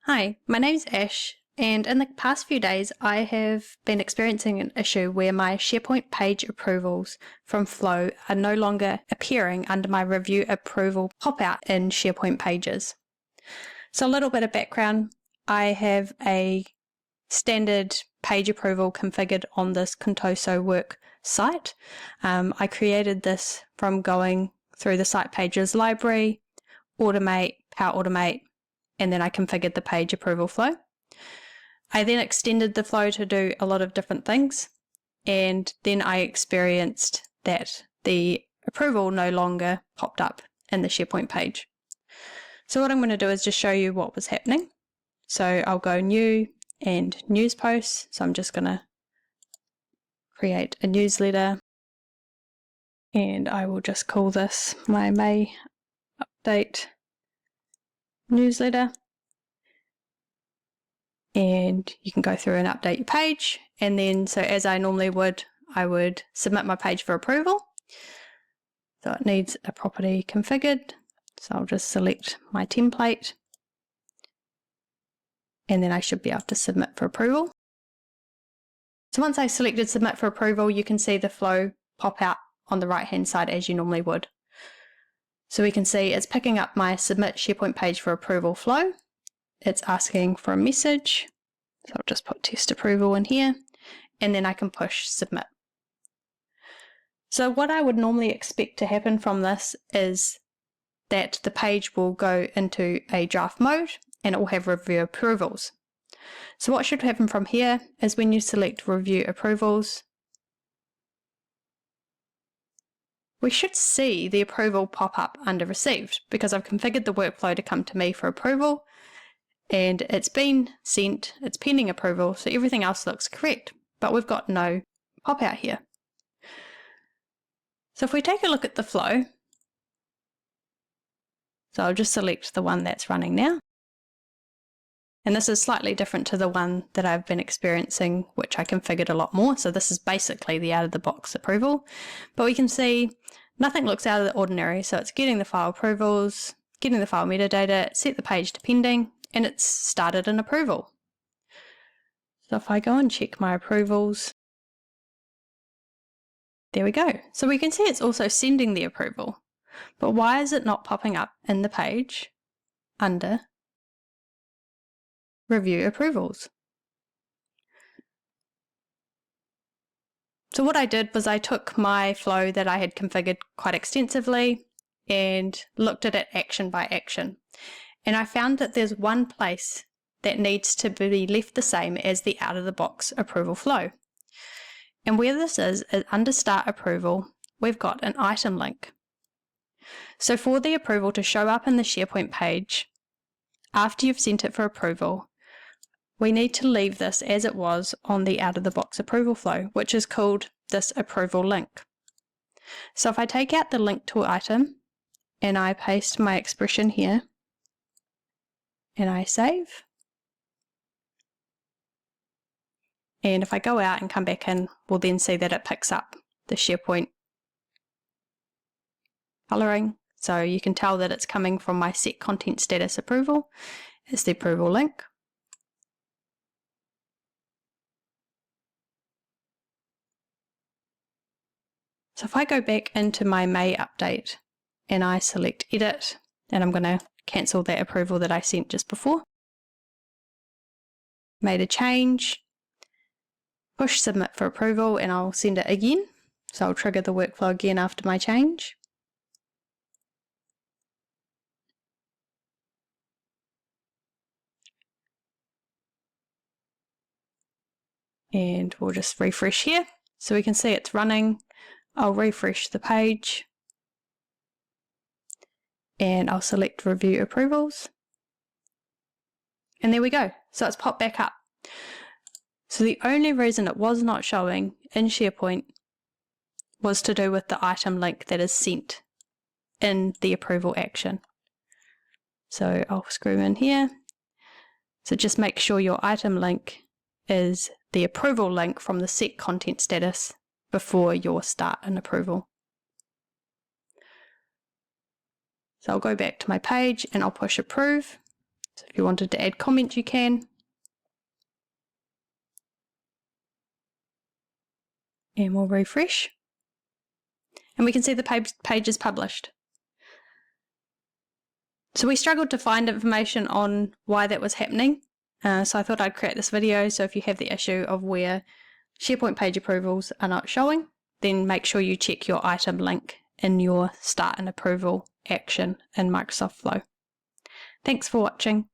Hi, my name's Ash, and in the past few days I have been experiencing an issue where my SharePoint page approvals from Flow are no longer appearing under my review approval pop-out in SharePoint pages. So a little bit of background, I have a standard page approval configured on this Contoso work site. I created this from going through the site pages library, automate, Power Automate, and then I configured the page approval flow. I then extended the flow to do a lot of different things, and then I experienced that the approval no longer popped up in the SharePoint page. So what I'm going to do is just show you what was happening. So I'll go New and News Posts. So I'm just going to create a newsletter, and I will just call this my May update newsletter. And you can go through and update your page, and then so as I normally would, I would submit my page for approval. So it needs a property configured, so I'll just select my template, and then I should be able to submit for approval. So once I selected submit for approval, you can see the flow pop out on the right hand side as you normally would. So we can see it's picking up my submit SharePoint page for approval flow. It's asking for a message, so I'll just put test approval in here, and then I can push submit. So what I would normally expect to happen from this is that the page will go into a draft mode and it will have review approvals. So what should happen from here is when you select review approvals, we should see the approval pop up under received because I've configured the workflow to come to me for approval, and it's been sent, it's pending approval, so everything else looks correct, but we've got no pop out here. So if we take a look at the flow, so I'll just select the one that's running now, and this is slightly different to the one that I've been experiencing, which I configured a lot more. So this is basically the out of the box approval, but we can see nothing looks out of the ordinary. So it's getting the file approvals, getting the file metadata, set the page to pending, and it's started an approval. So if I go and check my approvals, there we go. So we can see it's also sending the approval, but why is it not popping up in the page under review approvals? So what I did was I took my flow that I had configured quite extensively and looked at it action by action. And I found that there's one place that needs to be left the same as the out-of-the-box approval flow. And where this is under Start Approval, we've got an item link. So for the approval to show up in the SharePoint page, after you've sent it for approval, we need to leave this as it was on the out-of-the-box approval flow, which is called this approval link. So if I take out the link to item and I paste my expression here, and I save. And if I go out and come back in, we'll then see that it picks up the SharePoint coloring. So you can tell that it's coming from my set content status approval. It's the approval link. So if I go back into my May update and I select edit, and I'm going to cancel that approval that I sent just before. Made a change, push submit for approval, and I'll send it again. So I'll trigger the workflow again after my change. And we'll just refresh here. So we can see it's running. I'll refresh the page. And I'll select review approvals. And there we go. So it's popped back up. So the only reason it was not showing in SharePoint was to do with the item link that is sent in the approval action. So I'll screw in here. So just make sure your item link is the approval link from the set content status before your start an approval. So I'll go back to my page and I'll push approve. So if you wanted to add comments, you can. And we'll refresh. And we can see the page is published. So we struggled to find information on why that was happening. So I thought I'd create this video. So if you have the issue of where SharePoint page approvals are not showing, then make sure you check your item link in your Start an Approval action in Microsoft Flow. Thanks for watching.